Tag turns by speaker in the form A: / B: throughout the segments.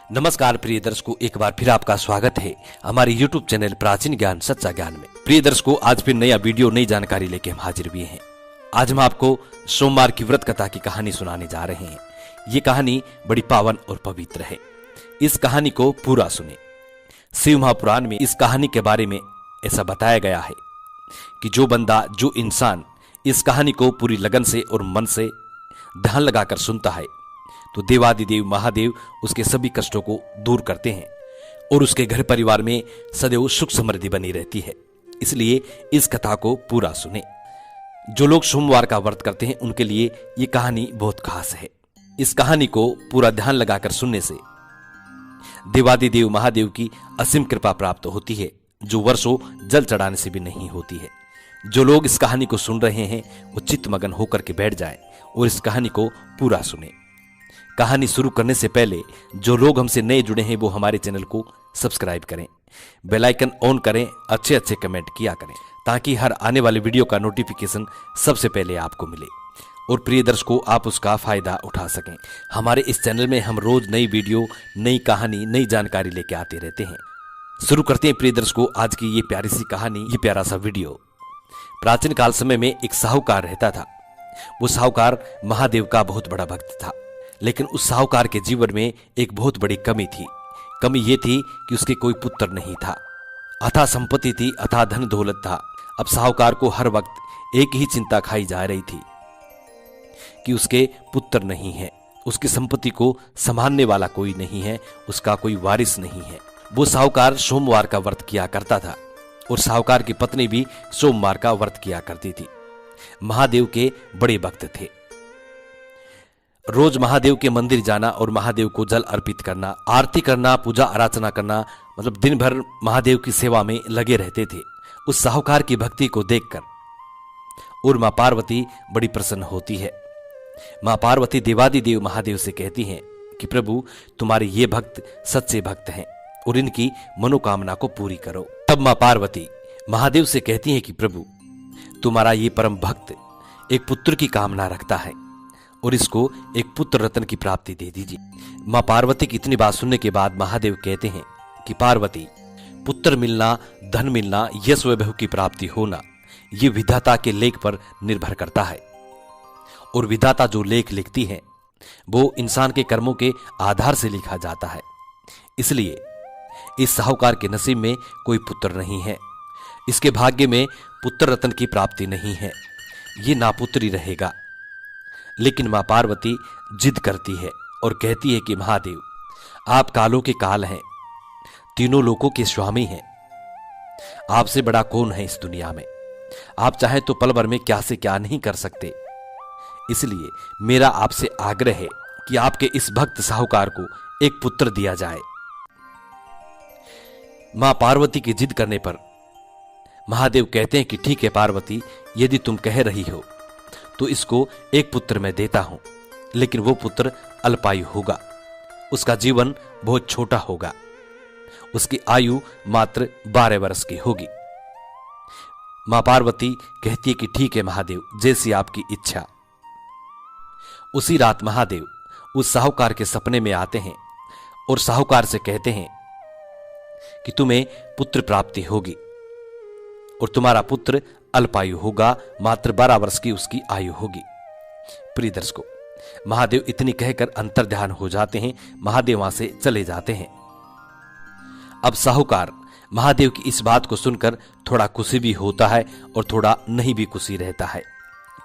A: नमस्कार प्रिय दर्शकों, एक बार फिर आपका स्वागत है हमारे YouTube चैनल प्राचीन ज्ञान सच्चा ज्ञान में। प्रिय दर्शकों, आज फिर नया वीडियो नई जानकारी लेके हम हाजिर हुए हैं। आज हम आपको सोमवार की व्रत कथा की कहानी सुनाने जा रहे हैं। ये कहानी बड़ी पावन और पवित्र है। इस कहानी को पूरा सुने। शिव महापुराण में इस कहानी के बारे में ऐसा बताया गया है कि जो इंसान इस कहानी को पूरी लगन से और मन से ध्यान लगाकर सुनता है तो देवादिदेव महादेव उसके सभी कष्टों को दूर करते हैं और उसके घर परिवार में सदैव सुख समृद्धि बनी रहती है। इसलिए इस कथा को पूरा सुने। जो लोग सोमवार का व्रत करते हैं उनके लिए ये कहानी बहुत खास है। इस कहानी को पूरा ध्यान लगाकर सुनने से देवादिदेव महादेव की असीम कृपा प्राप्त होती है, जो वर्षों जल चढ़ाने से भी नहीं होती है। जो लोग इस कहानी को सुन रहे हैं वो चित्तमगन होकर के बैठ जाएं और इस कहानी को पूरा सुने। कहानी शुरू करने से पहले जो लोग हमसे नए जुड़े हैं वो हमारे चैनल को सब्सक्राइब करें, बेल आइकन ऑन करें, अच्छे अच्छे कमेंट किया करें ताकि हर आने वाले वीडियो का नोटिफिकेशन सबसे पहले आपको मिले और प्रिय दर्शकों आप उसका फायदा उठा सकें। हमारे इस चैनल में हम रोज नई वीडियो, नई कहानी, नई जानकारी लेके आते रहते हैं। शुरू करते हैं प्रिय दर्शकों आज की ये प्यारी सी कहानी, ये प्यारा सा वीडियो। प्राचीन काल समय में एक साहूकार रहता था। वो साहूकार महादेव का बहुत बड़ा भक्त था, लेकिन उस साहूकार के जीवन में एक बहुत बड़ी कमी थी। कमी यह थी कि उसके कोई पुत्र नहीं था। अथाह संपत्ति थी, अथाह धन दौलत था। अब साहूकार को हर वक्त एक ही चिंता खाई जा रही थी कि उसके पुत्र नहीं है, उसकी संपत्ति को संभालने वाला कोई नहीं है, उसका कोई वारिस नहीं है। वो साहूकार सोमवार का व्रत किया करता था और साहूकार की पत्नी भी सोमवार का व्रत किया करती थी। महादेव के बड़े भक्त थे। रोज महादेव के मंदिर जाना और महादेव को जल अर्पित करना, आरती करना, पूजा अर्चना करना, मतलब दिन भर महादेव की सेवा में लगे रहते थे। उस साहूकार की भक्ति को देखकर और मां पार्वती बड़ी प्रसन्न होती है। मां पार्वती देवादिदेव महादेव से कहती हैं कि प्रभु तुम्हारे ये भक्त सच्चे भक्त हैं और इनकी मनोकामना को पूरी करो। तब मां पार्वती महादेव से कहती हैं कि प्रभु तुम्हारा ये परम भक्त एक पुत्र की कामना रखता है और इसको एक पुत्र रत्न की प्राप्ति दे दीजिए। मां पार्वती की इतनी बात सुनने के बाद महादेव कहते हैं कि पार्वती, पुत्र मिलना, धन मिलना, यश वैभव की प्राप्ति होना ये विधाता के लेख पर निर्भर करता है और विधाता जो लेख लिखती है वो इंसान के कर्मों के आधार से लिखा जाता है। इसलिए इस साहूकार के नसीब में कोई पुत्र नहीं है, इसके भाग्य में पुत्र रत्न की प्राप्ति नहीं है, ये नापुत्री रहेगा। लेकिन मां पार्वती जिद करती है और कहती है कि महादेव आप कालों के काल हैं, तीनों लोकों के स्वामी हैं, आपसे बड़ा कौन है इस दुनिया में। आप चाहे तो पल भर में क्या से क्या नहीं कर सकते। इसलिए मेरा आपसे आग्रह है कि आपके इस भक्त साहूकार को एक पुत्र दिया जाए। मां पार्वती की जिद करने पर महादेव कहते हैं कि ठीक है पार्वती, यदि तुम कह रही हो तो इसको एक पुत्र मैं देता हूं, लेकिन वो पुत्र अल्पायु होगा, उसका जीवन बहुत छोटा होगा, उसकी आयु मात्र 12 वर्ष की होगी। मां पार्वती कहती है कि ठीक है महादेव, जैसी आपकी इच्छा। उसी रात महादेव उस साहूकार के सपने में आते हैं और साहूकार से कहते हैं कि तुम्हें पुत्र प्राप्ति होगी और तुम्हारा पुत्र अल्पायु होगा, मात्र 12 वर्ष की उसकी आयु होगी। प्रिय दर्शकों, महादेव इतनी कहकर अंतर्ध्यान हो जाते हैं, महादेव वहां से चले जाते हैं। अब साहूकार महादेव की इस बात को सुनकर थोड़ा खुशी भी होता है और थोड़ा नहीं भी खुशी रहता है,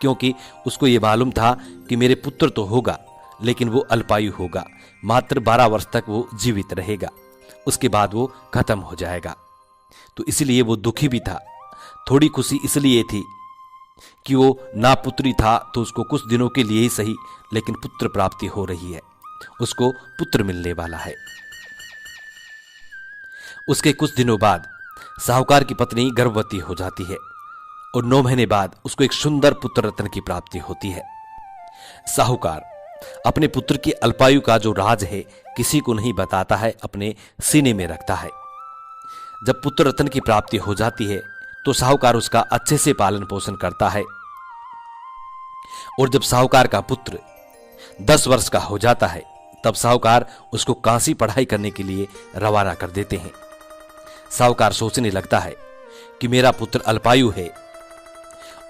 A: क्योंकि उसको ये मालूम था कि मेरे पुत्र तो होगा लेकिन वो अल्पायु होगा, मात्र 12 वर्ष तक वो जीवित रहेगा, उसके बाद वो खत्म हो जाएगा। तो इसलिए वो दुखी भी था। थोड़ी खुशी इसलिए थी कि वो ना पुत्री था तो उसको कुछ दिनों के लिए ही सही, लेकिन पुत्र प्राप्ति हो रही है, उसको पुत्र मिलने वाला है। उसके कुछ दिनों बाद साहूकार की पत्नी गर्भवती हो जाती है और 9 महीने बाद उसको एक सुंदर पुत्र रत्न की प्राप्ति होती है। साहूकार अपने पुत्र की अल्पायु का जो राज है किसी को नहीं बताता है, अपने सीने में रखता है। जब पुत्र रत्न की प्राप्ति हो जाती है तो साहूकार उसका अच्छे से पालन पोषण करता है और जब साहूकार का पुत्र 10 वर्ष का हो जाता है तब साहूकार उसको काशी पढ़ाई करने के लिए रवाना कर देते हैं। साहूकार सोचने लगता है कि मेरा पुत्र अल्पायु है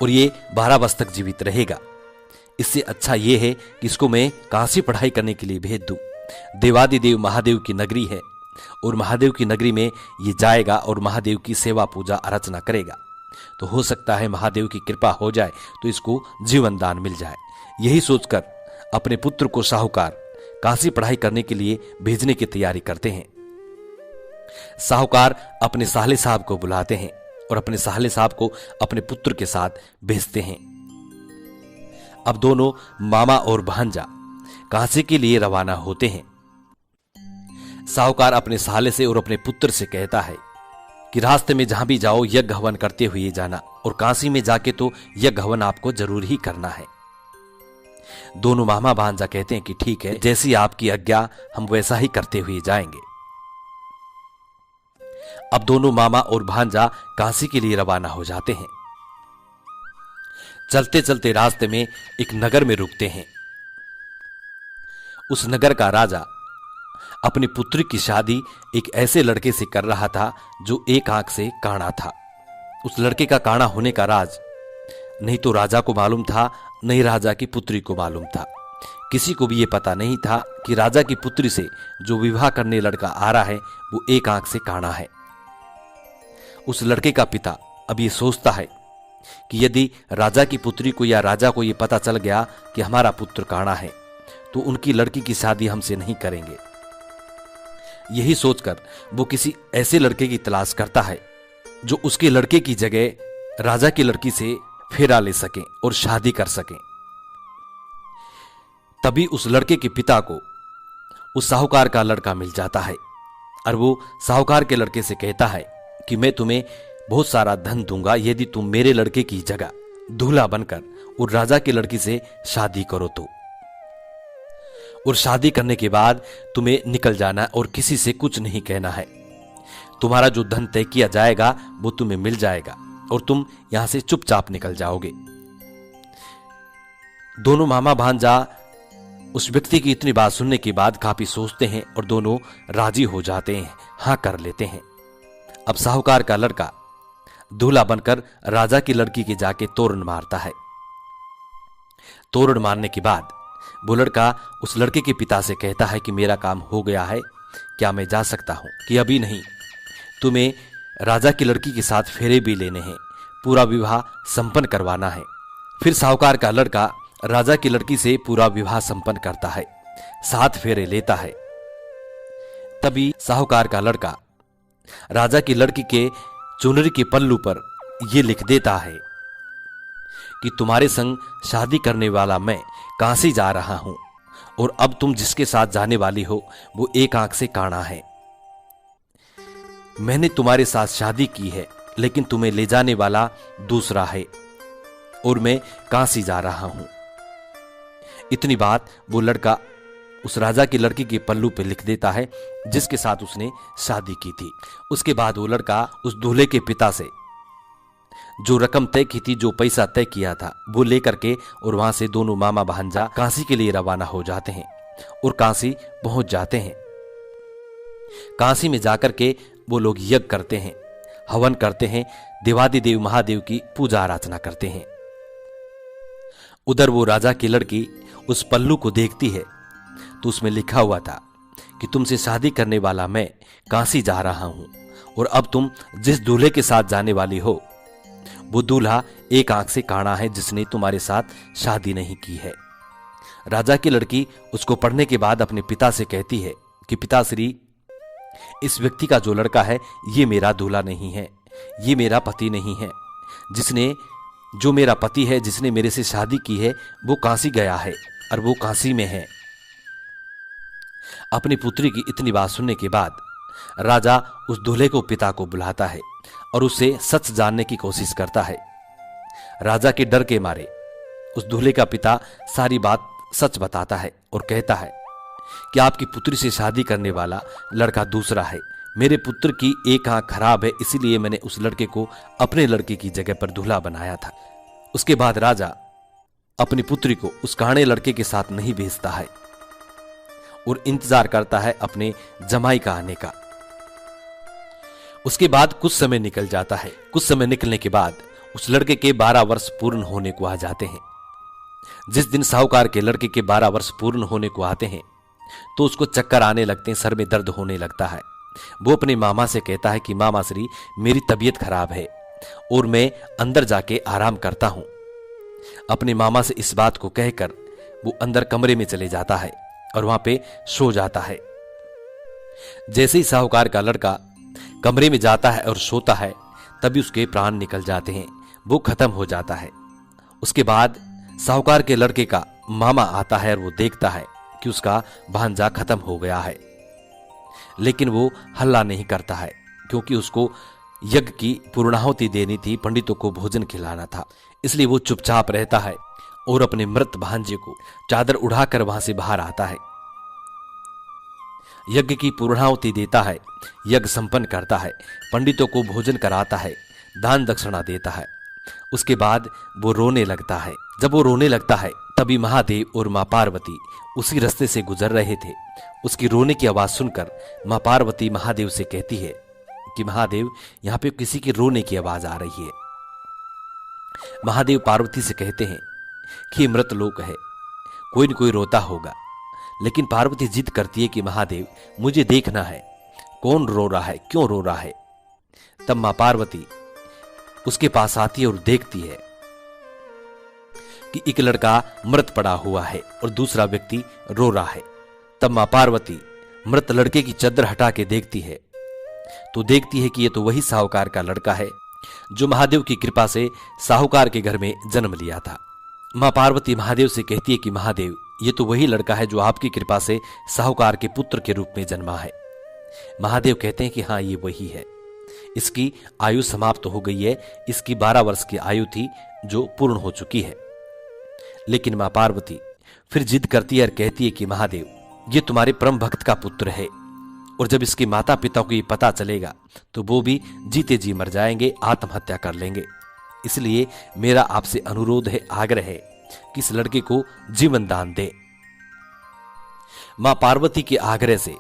A: और ये 12 वर्ष तक जीवित रहेगा। इससे अच्छा ये है कि इसको मैं काशी पढ़ाई करने के लिए भेज दूं। देवादिदेव महादेव की नगरी है और महादेव की नगरी में ये जाएगा और महादेव की सेवा पूजा अर्चना करेगा, तो हो सकता है महादेव की कृपा हो जाए तो इसको जीवन दान मिल जाए। यही सोचकर अपने पुत्र को साहूकार काशी पढ़ाई करने के लिए भेजने की तैयारी करते हैं। साहूकार अपने साले साहब को बुलाते हैं और अपने साले साहब को अपने पुत्र के साथ भेजते हैं। अब दोनों मामा और भांजा काशी के लिए रवाना होते हैं। साहूकार अपने साले से और अपने पुत्र से कहता है कि रास्ते में जहां भी जाओ यज्ञ हवन करते हुए जाना और काशी में जाके तो यज्ञ हवन आपको जरूर ही करना है। दोनों मामा भांजा कहते हैं कि ठीक है, जैसी आपकी आज्ञा हम वैसा ही करते हुए जाएंगे। अब दोनों मामा और भांजा काशी के लिए रवाना हो जाते हैं। चलते चलते रास्ते में एक नगर में रुकते हैं। उस नगर का राजा अपनी पुत्री की शादी एक ऐसे लड़के से कर रहा था जो एक आंख से काना था। उस लड़के का काना होने का राज नहीं तो राजा को मालूम था, नहीं राजा की पुत्री को मालूम था। किसी को भी यह पता नहीं था कि राजा की पुत्री से जो विवाह करने लड़का आ रहा है वो एक आंख से काना है। उस लड़के का पिता अब ये सोचता है कि यदि राजा की पुत्री को या राजा को यह पता चल गया कि हमारा पुत्र काना है तो उनकी लड़की की शादी हमसे नहीं करेंगे। यही सोचकर वो किसी ऐसे लड़के की तलाश करता है जो उसके लड़के की जगह राजा की लड़की से फेरा ले सके और शादी कर सके। तभी उस लड़के के पिता को उस साहूकार का लड़का मिल जाता है और वो साहूकार के लड़के से कहता है कि मैं तुम्हें बहुत सारा धन दूंगा यदि तुम मेरे लड़के की जगह दूल्हा बनकर और राजा की लड़की से शादी करो तो। और शादी करने के बाद तुम्हें निकल जाना और किसी से कुछ नहीं कहना है। तुम्हारा जो धन तय किया जाएगा वो तुम्हें मिल जाएगा और तुम यहां से चुपचाप निकल जाओगे। दोनों मामा भांजा उस व्यक्ति की इतनी बात सुनने के बाद काफी सोचते हैं और दोनों राजी हो जाते हैं, हां कर लेते हैं। अब साहूकार का लड़का दूल्हा बनकर राजा की लड़की के जाके तोरण मारता है। तोरण मारने के बाद वो लड़का उस लड़के के पिता से कहता है कि मेरा काम हो गया है, क्या मैं जा सकता हूं? कि अभी नहीं, तुम्हें राजा की लड़की के साथ फेरे भी लेने हैं, पूरा विवाह संपन्न करवाना है। फिर साहूकार का लड़का राजा की लड़की से पूरा विवाह संपन्न करता है, 7 फेरे लेता है। तभी साहूकार का लड़का राजा की लड़की के चुनरी के पल्लू पर यह लिख देता है कि तुम्हारे संग शादी करने वाला मैं काशी जा रहा हूं और अब तुम जिसके साथ जाने वाली हो वो एक आंख से काना है। मैंने तुम्हारे साथ शादी की है लेकिन तुम्हें ले जाने वाला दूसरा है और मैं काशी जा रहा हूं। इतनी बात वो लड़का उस राजा की लड़की के पल्लू पे लिख देता है जिसके साथ उसने शादी की थी। उसके बाद वो लड़का उस दूल्हे के पिता से जो रकम तय की थी, जो पैसा तय किया था, वो लेकर के और वहां से दोनों मामा भांजा काशी के लिए रवाना हो जाते हैं और काशी पहुंच जाते हैं। काशी में जाकर के वो लोग यज्ञ करते हैं, हवन करते हैं, देवादिदेव महादेव की पूजा अर्चना करते हैं। उधर वो राजा की लड़की उस पल्लू को देखती है तो उसमें लिखा हुआ था कि तुमसे शादी करने वाला मैं काशी जा रहा हूं और अब तुम जिस दूल्हे के साथ जाने वाली हो वो दूल्हा एक आंख से काना है जिसने तुम्हारे साथ शादी नहीं की है। राजा की लड़की उसको पढ़ने के बाद अपने पिता से कहती है कि पिताश्री, इस व्यक्ति का जो लड़का है ये मेरा दूल्हा नहीं है, ये मेरा पति नहीं है। जो मेरा पति है, जिसने मेरे से शादी की है, वो काशी गया है और वो काशी में है। अपनी पुत्री की इतनी बात सुनने के बाद राजा उस दूल्हे को पिता को बुलाता है और उससे सच जानने की कोशिश करता है। राजा के डर के मारे उस दूल्हे का पिता सारी बात सच बताता है और कहता है कि आपकी पुत्री से शादी करने वाला लड़का दूसरा है। मेरे पुत्र की एक आंख खराब है, इसीलिए मैंने उस लड़के को अपने लड़के की जगह पर दूल्हा बनाया था। उसके बाद राजा अपनी पुत्री को उस काणे लड़के के साथ नहीं भेजता है और इंतजार करता है अपने जमाई का आने का। उसके बाद कुछ समय निकल जाता है। कुछ समय निकलने के बाद उस लड़के के 12 वर्ष पूर्ण होने को आ जाते हैं। जिस दिन साहूकार के लड़के के 12 वर्ष पूर्ण होने को आते हैं तो उसको चक्कर आने लगते हैं, सर में दर्द होने लगता है। वो अपने मामा से कहता है कि मामा श्री, मेरी तबीयत खराब है और मैं अंदर जाके आराम करता हूं। अपने मामा से इस बात को कहकर वो अंदर कमरे में चले जाता है और वहां पे सो जाता है। जैसे ही साहूकार का लड़का कमरे में जाता है और सोता है तभी उसके प्राण निकल जाते हैं, वो खत्म हो जाता है। उसके बाद साहूकार के लड़के का मामा आता है और वो देखता है कि उसका भांजा खत्म हो गया है, लेकिन वो हल्ला नहीं करता है क्योंकि उसको यज्ञ की पूर्णाहुति देनी थी, पंडितों को भोजन खिलाना था। इसलिए वो चुपचाप रहता है और अपने मृत भांजे को चादर उड़ाकर वहां से बाहर आता है, यज्ञ की पूर्णाहुति देता है, यज्ञ संपन्न करता है, पंडितों को भोजन कराता है, दान दक्षिणा देता है। उसके बाद वो रोने लगता है। जब वो रोने लगता है तभी महादेव और मां पार्वती उसी रास्ते से गुजर रहे थे। उसकी रोने की आवाज सुनकर मां पार्वती महादेव से कहती है कि महादेव, यहां पे किसी की रोने की आवाज आ रही है। महादेव पार्वती से कहते हैं कि मृत लोक है, कोई न कोई रोता होगा। लेकिन पार्वती जिद करती है कि महादेव, मुझे देखना है कौन रो रहा है, क्यों रो रहा है। तब मां पार्वती उसके पास आती है और देखती है कि एक लड़का मृत पड़ा हुआ है और दूसरा व्यक्ति रो रहा है। तब मां पार्वती मृत लड़के की चादर हटा के देखती है तो देखती है कि ये तो वही साहूकार का लड़का है जो महादेव की कृपा से साहूकार के घर में जन्म लिया था। मां पार्वती महादेव से कहती है कि महादेव, ये तो वही लड़का है जो आपकी कृपा से साहूकार के पुत्र के रूप में जन्मा है। महादेव कहते हैं कि हाँ, ये वही है। इसकी आयु समाप्त हो गई है, इसकी 12 वर्ष की आयु थी जो पूर्ण हो चुकी है। लेकिन मां पार्वती फिर जिद करती है और कहती है कि महादेव, ये तुम्हारे परम भक्त का पुत्र है और जब इसके माता पिता को ये पता चलेगा तो वो भी जीते जी मर जाएंगे, आत्महत्या कर लेंगे। इसलिए मेरा आपसे अनुरोध है, आग्रह है कि इस लड़के को जीवन दान दे। मां पार्वती के आग्रह से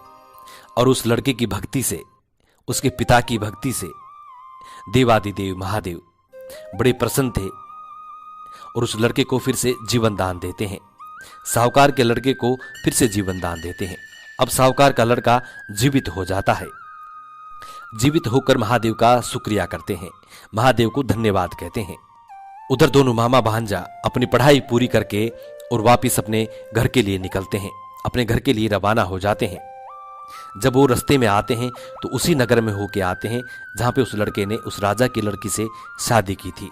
A: और उस लड़के की भक्ति से, उसके पिता की भक्ति से देवादिदेव महादेव बड़े प्रसन्न थे और उस लड़के को फिर से जीवन दान देते हैं। साहूकार के लड़के को फिर से जीवन दान देते हैं। अब साहूकार का लड़का जीवित हो जाता है। जीवित होकर महादेव का शुक्रिया करते हैं, महादेव को धन्यवाद कहते हैं। उधर दोनों मामा भांजा अपनी पढ़ाई पूरी करके और वापिस अपने घर के लिए निकलते हैं, अपने घर के लिए रवाना हो जाते हैं। जब वो रास्ते में आते हैं तो उसी नगर में होके आते हैं जहां पे उस लड़के ने उस राजा की लड़की से शादी की थी।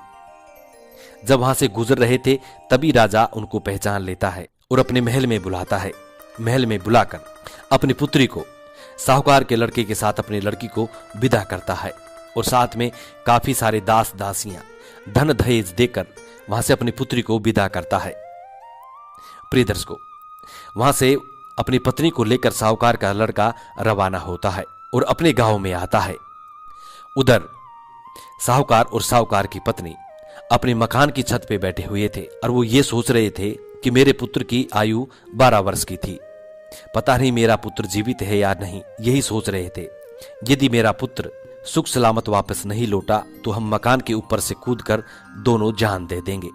A: जब वहां से गुजर रहे थे तभी राजा उनको पहचान लेता है और अपने महल में बुलाता है। महल में बुलाकर अपनी पुत्री को साहूकार के लड़के के साथ अपनी लड़की को विदा करता है और साथ में काफी सारे दास दासियां धन दहेज देकर वहां से अपनी पुत्री को विदा करता है। प्रिय दर्शकों, वहां से अपनी पत्नी को लेकर साहूकार का लड़का रवाना होता है और अपने गांव में आता है। उधर साहूकार और साहूकार की पत्नी अपने मकान की छत पे बैठे हुए थे और वो ये सोच रहे थे कि मेरे पुत्र की आयु 12 वर्ष की थी, पता नहीं मेरा पुत्र जीवित है या नहीं। यही सोच रहे थे, यदि मेरा पुत्र सुख सलामत वापस नहीं लौटा तो हम मकान के ऊपर से कूदकर दोनों जान दे देंगे।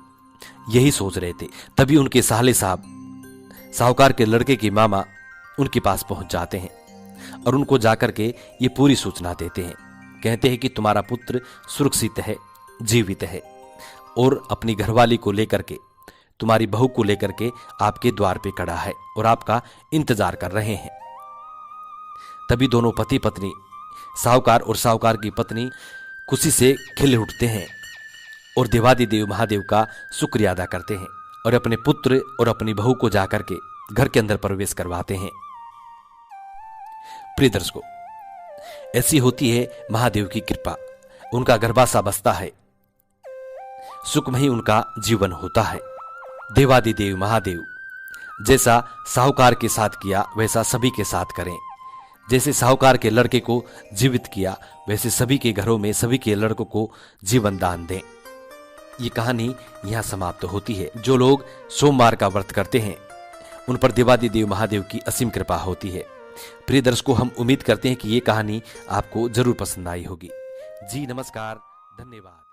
A: यही सोच रहे थे। तभी उनके साले साहब साहूकार के लड़के की मामा उनके पास पहुंच जाते हैं और उनको जाकर के ये पूरी सूचना देते हैं। कहते हैं कि तुम्हारा पुत्र सुरक्षित है, जीवित है और अपनी घरवाली को लेकर के, तुम्हारी बहू को लेकर के आपके द्वार पे खड़ा है और आपका इंतजार कर रहे हैं। तभी दोनों पति पत्नी, साहूकार और साहूकार की पत्नी खुशी से खिल उठते हैं और देवादिदेव महादेव का शुक्रिया अदा करते हैं और अपने पुत्र और अपनी बहू को जाकर के घर के अंदर प्रवेश करवाते हैं। प्रिय दर्शकों, ऐसी होती है महादेव की कृपा, उनका गर्भाशय बसता है, सुखमयी उनका जीवन होता है। देवादिदेव महादेव जैसा साहूकार के साथ किया वैसा सभी के साथ करें। जैसे साहूकार के लड़के को जीवित किया वैसे सभी के घरों में सभी के लड़कों को जीवन दान दें। ये कहानी यहां समाप्त होती है। जो लोग सोमवार का व्रत करते हैं उन पर देवादिदेव महादेव की असीम कृपा होती है। प्रिय दर्शकों, हम उम्मीद करते हैं कि ये कहानी आपको जरूर पसंद आई होगी। जी नमस्कार, धन्यवाद।